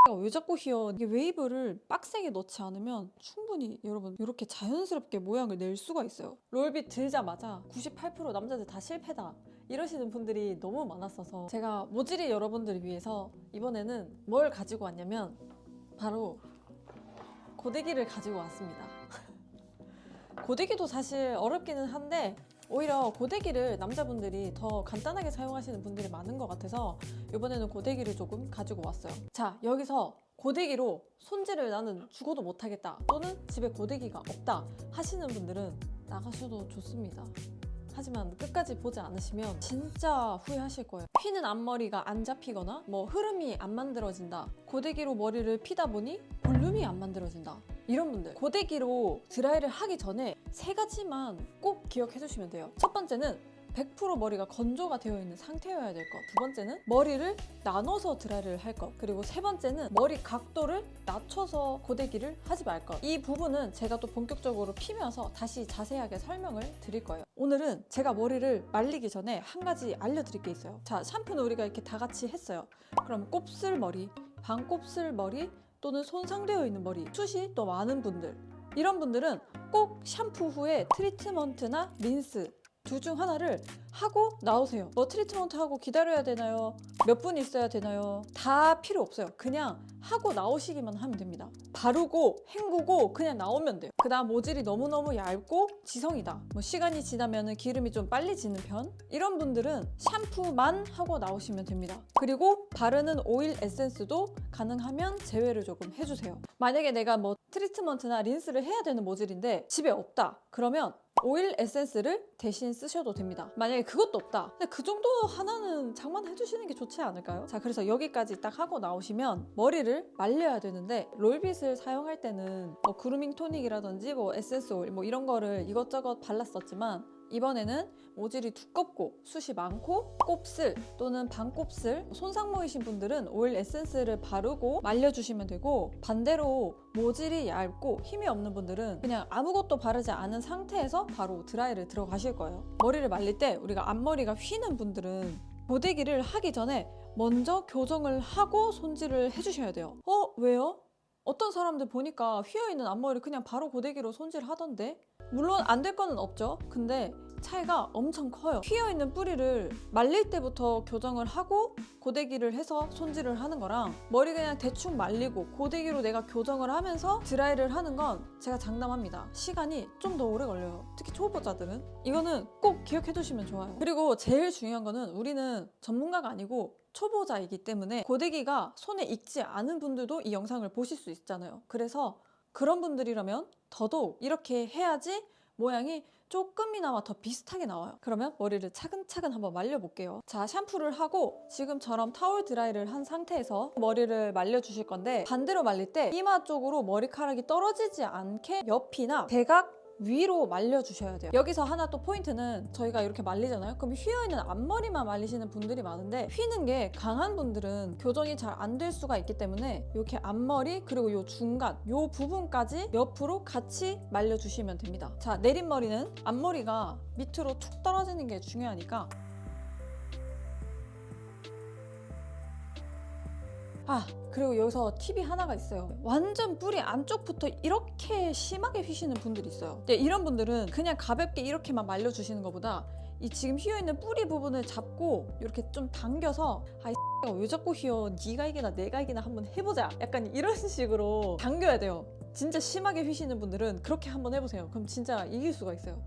왜 자꾸 휘어? 이게 웨이브를 빡세게 넣지 않으면 충분히 여러분 이렇게 자연스럽게 모양을 낼 수가 있어요. 롤빗 들자마자 98% 남자들 다 실패다 이러시는 분들이 너무 많았어서 제가 모질이 여러분들을 위해서 이번에는 뭘 가지고 왔냐면 바로 고데기를 가지고 왔습니다. 고데기도 사실 어렵기는 한데 오히려 고데기를 남자분들이 더 간단하게 사용하시는 분들이 많은 것 같아서 이번에는 고데기를 조금 가지고 왔어요. 자, 여기서 고데기로 손질을 나는 죽어도 못하겠다 또는 집에 고데기가 없다 하시는 분들은 나가셔도 좋습니다. 하지만 끝까지 보지 않으시면 진짜 후회하실 거예요. 피는 앞머리가 안 잡히거나 뭐 흐름이 안 만들어진다, 고데기로 머리를 피다 보니 볼륨이 안 만들어진다, 이런 분들 고데기로 드라이를 하기 전에 세 가지만 꼭 기억해 주시면 돼요. 첫 번째는 100% 머리가 건조가 되어 있는 상태여야 될 것. 두 번째는 머리를 나눠서 드라이를 할 것. 그리고 세 번째는 머리 각도를 낮춰서 고데기를 하지 말 것. 이 부분은 제가 또 본격적으로 피면서 다시 자세하게 설명을 드릴 거예요. 오늘은 제가 머리를 말리기 전에 한 가지 알려드릴 게 있어요. 자, 샴푸는 우리가 이렇게 다 같이 했어요. 그럼 곱슬머리, 반곱슬머리 또는 손상되어 있는 머리, 숱이 또 많은 분들, 이런 분들은 꼭 샴푸 후에 트리트먼트나 린스 둘 중 하나를 하고 나오세요. 뭐 트리트먼트 하고 기다려야 되나요? 몇 분 있어야 되나요? 다 필요 없어요. 그냥 하고 나오시기만 하면 됩니다. 바르고 헹구고 그냥 나오면 돼요. 그 다음 모질이 너무너무 얇고 지성이다, 뭐 시간이 지나면 기름이 좀 빨리 지는 편, 이런 분들은 샴푸만 하고 나오시면 됩니다. 그리고 바르는 오일 에센스도 가능하면 제외를 조금 해주세요. 만약에 내가 뭐 트리트먼트나 린스를 해야 되는 모질인데 집에 없다 그러면 오일 에센스를 대신 쓰셔도 됩니다. 만약에 그것도 없다, 근데 그 정도 하나는 장만해주시는 게 좋지 않을까요? 자, 그래서 여기까지 딱 하고 나오시면 머리를 말려야 되는데, 롤빗을 사용할 때는 뭐 그루밍 토닉이라든지 뭐 에센스 오일 뭐 이런 거를 이것저것 발랐었지만 이번에는 모질이 두껍고 숱이 많고 곱슬 또는 반곱슬 손상모이신 분들은 오일 에센스를 바르고 말려주시면 되고, 반대로 모질이 얇고 힘이 없는 분들은 그냥 아무것도 바르지 않은 상태에서 바로 드라이를 들어가실 거예요. 머리를 말릴 때 우리가 앞머리가 휘는 분들은 고데기를 하기 전에 먼저 교정을 하고 손질을 해주셔야 돼요. 왜요? 어떤 사람들 보니까 휘어있는 앞머리 그냥 바로 고데기로 손질하던데? 물론 안 될 거는 없죠. 근데 차이가 엄청 커요. 휘어있는 뿌리를 말릴 때부터 교정을 하고 고데기를 해서 손질을 하는 거랑 머리 그냥 대충 말리고 고데기로 내가 교정을 하면서 드라이를 하는 건 제가 장담합니다, 시간이 좀 더 오래 걸려요. 특히 초보자들은. 이거는 꼭 기억해 두시면 좋아요. 그리고 제일 중요한 거는 우리는 전문가가 아니고 초보자이기 때문에 고데기가 손에 익지 않은 분들도 이 영상을 보실 수 있잖아요. 그래서 그런 분들이라면 더더욱 이렇게 해야지 모양이 조금이나마 더 비슷하게 나와요. 그러면 머리를 차근차근 한번 말려볼게요. 자, 샴푸를 하고 지금처럼 타올 드라이를 한 상태에서 머리를 말려주실 건데, 반대로 말릴 때 이마 쪽으로 머리카락이 떨어지지 않게 옆이나 대각 위로 말려주셔야 돼요. 여기서 하나 또 포인트는, 저희가 이렇게 말리잖아요. 그럼 휘어있는 앞머리만 말리시는 분들이 많은데 휘는 게 강한 분들은 교정이 잘 안 될 수가 있기 때문에 이렇게 앞머리 그리고 요 중간 요 부분까지 옆으로 같이 말려주시면 됩니다. 자, 내린 머리는 앞머리가 밑으로 툭 떨어지는 게 중요하니까 그리고 여기서 팁이 하나가 있어요. 완전 뿌리 안쪽부터 이렇게 심하게 휘시는 분들이 있어요. 근데 이런 분들은 그냥 가볍게 이렇게만 말려주시는 것보다 이 지금 휘어있는 뿌리 부분을 잡고 이렇게 좀 당겨서 이 왜 자꾸 휘어? 네가 이기나 내가 이기나 한번 해보자, 약간 이런 식으로 당겨야 돼요. 진짜 심하게 휘시는 분들은 그렇게 한번 해보세요. 그럼 진짜 이길 수가 있어요.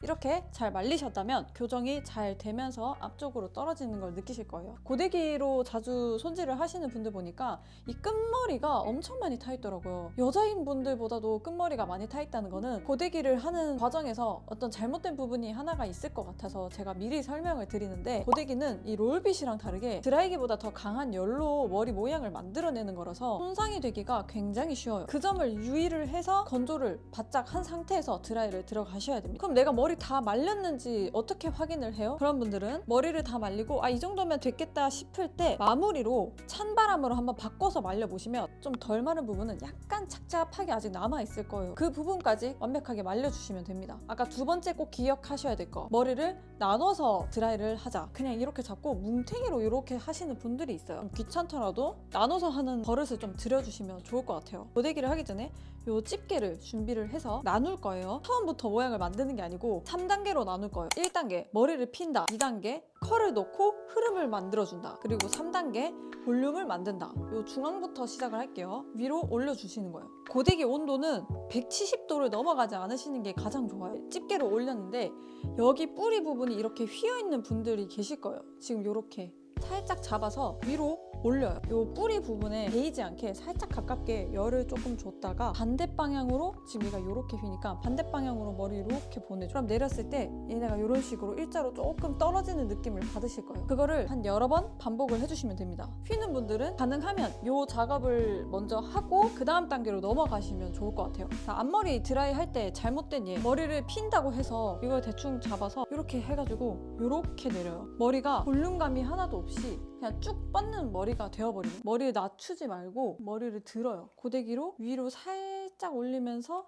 이렇게 잘 말리셨다면 교정이 잘 되면서 앞쪽으로 떨어지는 걸 느끼실 거예요. 고데기로 자주 손질을 하시는 분들 보니까 이 끝머리가 엄청 많이 타 있더라고요. 여자인 분들보다도 끝머리가 많이 타 있다는 거는 고데기를 하는 과정에서 어떤 잘못된 부분이 하나가 있을 것 같아서 제가 미리 설명을 드리는데, 고데기는 이 롤빗이랑 다르게 드라이기보다 더 강한 열로 머리 모양을 만들어내는 거라서 손상이 되기가 굉장히 쉬워요. 그 점을 유의를 해서 건조를 바짝 한 상태에서 드라이를 들어가셔야 됩니다. 그럼 내가 머리 다 말렸는지 어떻게 확인을 해요? 그런 분들은 머리를 다 말리고 이 정도면 됐겠다 싶을 때 마무리로 찬바람으로 한번 바꿔서 말려보시면 좀 덜 마른 부분은 약간 착잡하게 아직 남아있을 거예요. 그 부분까지 완벽하게 말려주시면 됩니다. 아까 두 번째 꼭 기억하셔야 될 거, 머리를 나눠서 드라이를 하자. 그냥 이렇게 잡고 뭉탱이로 이렇게 하시는 분들이 있어요. 귀찮더라도 나눠서 하는 버릇을 좀 들여주시면 좋을 것 같아요. 고데기를 하기 전에 요 집게를 준비를 해서 나눌 거예요. 처음부터 모양을 만드는 게 아니고 3단계로 나눌 거예요. 1단계 머리를 핀다, 2단계 컬을 넣고 흐름을 만들어준다, 그리고 3단계 볼륨을 만든다. 요 중앙부터 시작을 할게요. 위로 올려주시는 거예요. 고데기 온도는 170도를 넘어가지 않으시는 게 가장 좋아요. 집게를 올렸는데 여기 뿌리 부분이 이렇게 휘어있는 분들이 계실 거예요. 지금 이렇게 살짝 잡아서 위로 올려요. 이 뿌리 부분에 베이지 않게 살짝 가깝게 열을 조금 줬다가 반대 방향으로, 지금 얘가 이렇게 휘니까 반대 방향으로 머리 이렇게 보내줘. 그럼 내렸을 때 얘네가 이런 식으로 일자로 조금 떨어지는 느낌을 받으실 거예요. 그거를 한 여러 번 반복을 해주시면 됩니다. 휘는 분들은 가능하면 이 작업을 먼저 하고 그 다음 단계로 넘어가시면 좋을 것 같아요. 자, 앞머리 드라이 할 때 잘못된 예, 머리를 핀다고 해서 이걸 대충 잡아서 이렇게 해가지고 이렇게 내려요. 머리가 볼륨감이 하나도 없이 그냥 쭉 뻗는 머리가 되어버리는, 머리를 낮추지 말고 머리를 들어요. 고데기로 위로 살짝 올리면서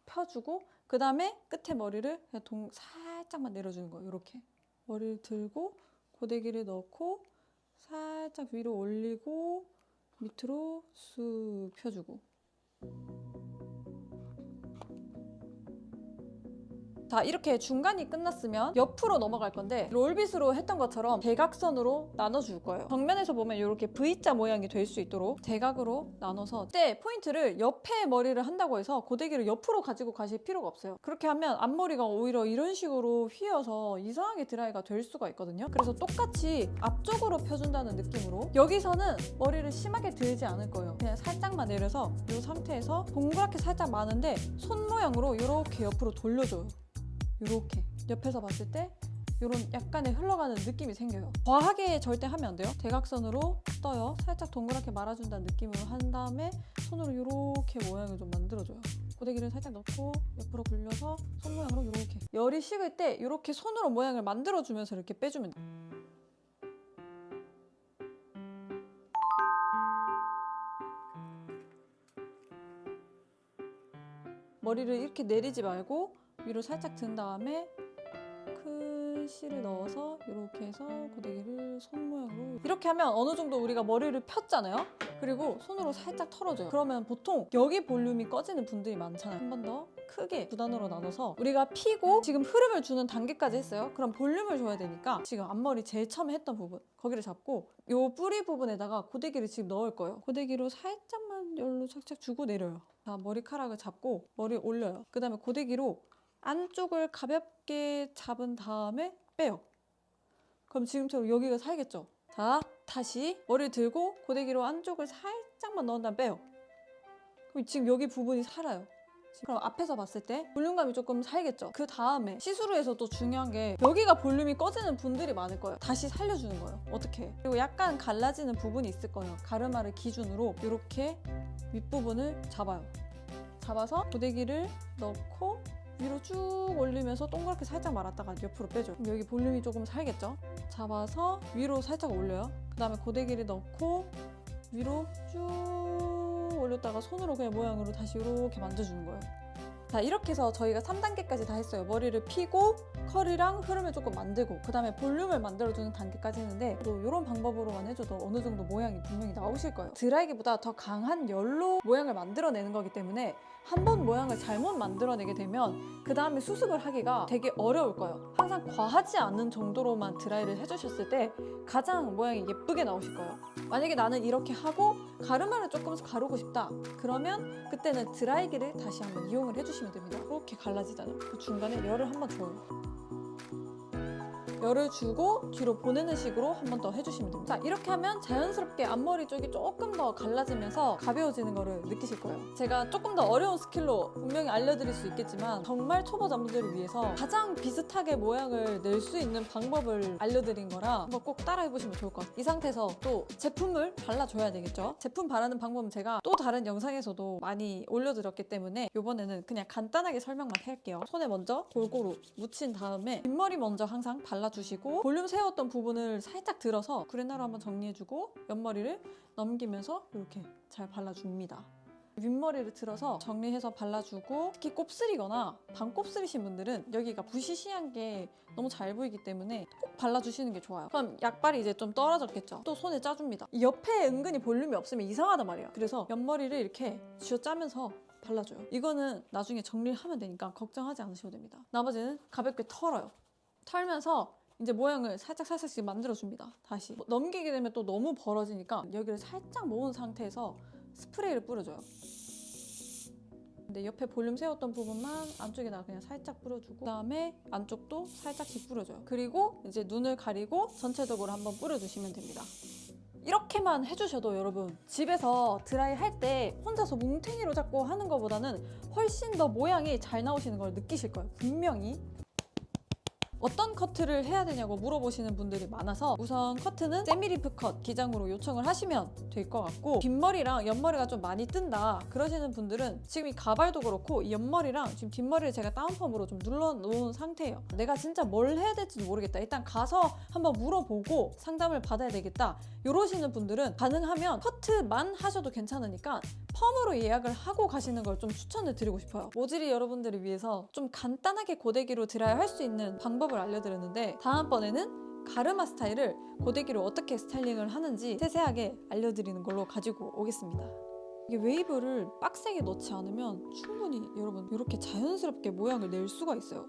펴주고 그 다음에 끝에 머리를 그냥 살짝만 내려주는 거예요. 이렇게 머리를 들고 고데기를 넣고 살짝 위로 올리고 밑으로 쑥 펴주고. 자, 이렇게 중간이 끝났으면 옆으로 넘어갈 건데 롤빗으로 했던 것처럼 대각선으로 나눠줄 거예요. 정면에서 보면 이렇게 V자 모양이 될 수 있도록 대각으로 나눠서, 그때 포인트를 옆에 머리를 한다고 해서 고데기를 옆으로 가지고 가실 필요가 없어요. 그렇게 하면 앞머리가 오히려 이런 식으로 휘어서 이상하게 드라이가 될 수가 있거든요. 그래서 똑같이 앞쪽으로 펴준다는 느낌으로 여기서는 머리를 심하게 들지 않을 거예요. 그냥 살짝만 내려서 이 상태에서 동그랗게 살짝 마는데 손 모양으로 이렇게 옆으로 돌려줘요. 이렇게 옆에서 봤을 때 이런 약간의 흘러가는 느낌이 생겨요. 과하게 절대 하면 안 돼요. 대각선으로 떠요. 살짝 동그랗게 말아준다는 느낌으로 한 다음에 손으로 이렇게 모양을 좀 만들어줘요. 고데기를 살짝 넣고 옆으로 굴려서 손 모양으로 이렇게, 열이 식을 때 이렇게 손으로 모양을 만들어주면서 이렇게 빼주면 돼요. 머리를 이렇게 내리지 말고 위로 살짝 든 다음에 큰 실을 넣어서 이렇게 해서 고데기를 손 모양으로, 이렇게 하면 어느 정도 우리가 머리를 폈잖아요. 그리고 손으로 살짝 털어줘요. 그러면 보통 여기 볼륨이 꺼지는 분들이 많잖아요. 한 번 더 크게 두 단으로 나눠서 우리가 피고 지금 흐름을 주는 단계까지 했어요. 그럼 볼륨을 줘야 되니까 지금 앞머리 제일 처음에 했던 부분 거기를 잡고 이 뿌리 부분에다가 고데기를 지금 넣을 거예요. 고데기로 살짝만 열로 착착 주고 내려요. 자, 머리카락을 잡고 머리 올려요. 그 다음에 고데기로 안쪽을 가볍게 잡은 다음에 빼요. 그럼 지금처럼 여기가 살겠죠? 자, 다시 머리를 들고 고데기로 안쪽을 살짝만 넣은 다음에 빼요. 그럼 지금 여기 부분이 살아요. 그럼 앞에서 봤을 때 볼륨감이 조금 살겠죠? 그 다음에 시스루에서 또 중요한 게 여기가 볼륨이 꺼지는 분들이 많을 거예요. 다시 살려주는 거예요. 어떻게? 그리고 약간 갈라지는 부분이 있을 거예요. 가르마를 기준으로 이렇게 윗부분을 잡아요. 잡아서 고데기를 넣고 위로 쭉 올리면서 동그랗게 살짝 말았다가 옆으로 빼줘. 그럼 여기 볼륨이 조금 살겠죠? 잡아서 위로 살짝 올려요. 그 다음에 고데기를 넣고 위로 쭉 올렸다가 손으로 그냥 모양으로 다시 이렇게 만져주는 거예요. 자, 이렇게 해서 저희가 3단계까지 다 했어요. 머리를 피고 컬이랑 흐름을 조금 만들고 그 다음에 볼륨을 만들어주는 단계까지 했는데 또 이런 방법으로만 해줘도 어느 정도 모양이 분명히 나오실 거예요. 드라이기보다 더 강한 열로 모양을 만들어내는 거기 때문에 한 번 모양을 잘못 만들어내게 되면 그 다음에 수습을 하기가 되게 어려울 거예요. 항상 과하지 않은 정도로만 드라이를 해주셨을 때 가장 모양이 예쁘게 나오실 거예요. 만약에 나는 이렇게 하고 가르마를 조금 가르고 싶다, 그러면 그때는 드라이기를 다시 한번 이용을 해주시면 됩니다. 이렇게 갈라지잖아요. 그 중간에 열을 한번 줘요. 열을 주고 뒤로 보내는 식으로 한 번 더 해주시면 됩니다. 자, 이렇게 하면 자연스럽게 앞머리 쪽이 조금 더 갈라지면서 가벼워지는 거를 느끼실 거예요. 제가 조금 더 어려운 스킬로 분명히 알려드릴 수 있겠지만 정말 초보자분들을 위해서 가장 비슷하게 모양을 낼 수 있는 방법을 알려드린 거라 한번 꼭 따라해보시면 좋을 것 같아요. 이 상태에서 또 제품을 발라줘야 되겠죠. 제품 바르는 방법은 제가 또 다른 영상에서도 많이 올려드렸기 때문에 이번에는 그냥 간단하게 설명만 할게요. 손에 먼저 골고루 묻힌 다음에 뒷머리 먼저 항상 발라주시고 볼륨 세웠던 부분을 살짝 들어서 그레나로 한번 정리해주고 옆머리를 넘기면서 이렇게 잘 발라줍니다. 윗머리를 들어서 정리해서 발라주고 특히 곱슬이거나 반곱슬이신 분들은 여기가 부시시한 게 너무 잘 보이기 때문에 꼭 발라주시는 게 좋아요. 그럼 약발이 이제 좀 떨어졌겠죠. 또 손에 짜줍니다. 이 옆에 은근히 볼륨이 없으면 이상하단 말이에요. 그래서 옆머리를 이렇게 쥐어짜면서 발라줘요. 이거는 나중에 정리를 하면 되니까 걱정하지 않으셔도 됩니다. 나머지는 가볍게 털어요. 털면서 이제 모양을 살짝씩 만들어줍니다. 다시 넘기게 되면 또 너무 벌어지니까 여기를 살짝 모은 상태에서 스프레이를 뿌려줘요. 근데 옆에 볼륨 세웠던 부분만 안쪽에다가 그냥 살짝 뿌려주고 그다음에 안쪽도 살짝씩 뿌려줘요. 그리고 이제 눈을 가리고 전체적으로 한번 뿌려주시면 됩니다. 이렇게만 해주셔도 여러분 집에서 드라이 할 때 혼자서 뭉탱이로 잡고 하는 것보다는 훨씬 더 모양이 잘 나오시는 걸 느끼실 거예요. 분명히. 어떤 커트를 해야 되냐고 물어보시는 분들이 많아서 우선 커트는 세미리프 컷 기장으로 요청을 하시면 될 것 같고 뒷머리랑 옆머리가 좀 많이 뜬다 그러시는 분들은 지금 이 가발도 그렇고 이 옆머리랑 지금 뒷머리를 제가 다운펌으로 좀 눌러놓은 상태예요. 내가 진짜 뭘 해야 될지 모르겠다. 일단 가서 한번 물어보고 상담을 받아야 되겠다. 이러시는 분들은 가능하면 커트만 하셔도 괜찮으니까 펌으로 예약을 하고 가시는 걸 좀 추천을 드리고 싶어요. 모질이 여러분들을 위해서 좀 간단하게 고데기로 드라이 할 수 있는 방법을 알려드렸는데 다음번에는 가르마 스타일을 고데기로 어떻게 스타일링을 하는지 세세하게 알려드리는 걸로 가지고 오겠습니다. 이게 웨이브를 빡세게 넣지 않으면 충분히 여러분 이렇게 자연스럽게 모양을 낼 수가 있어요.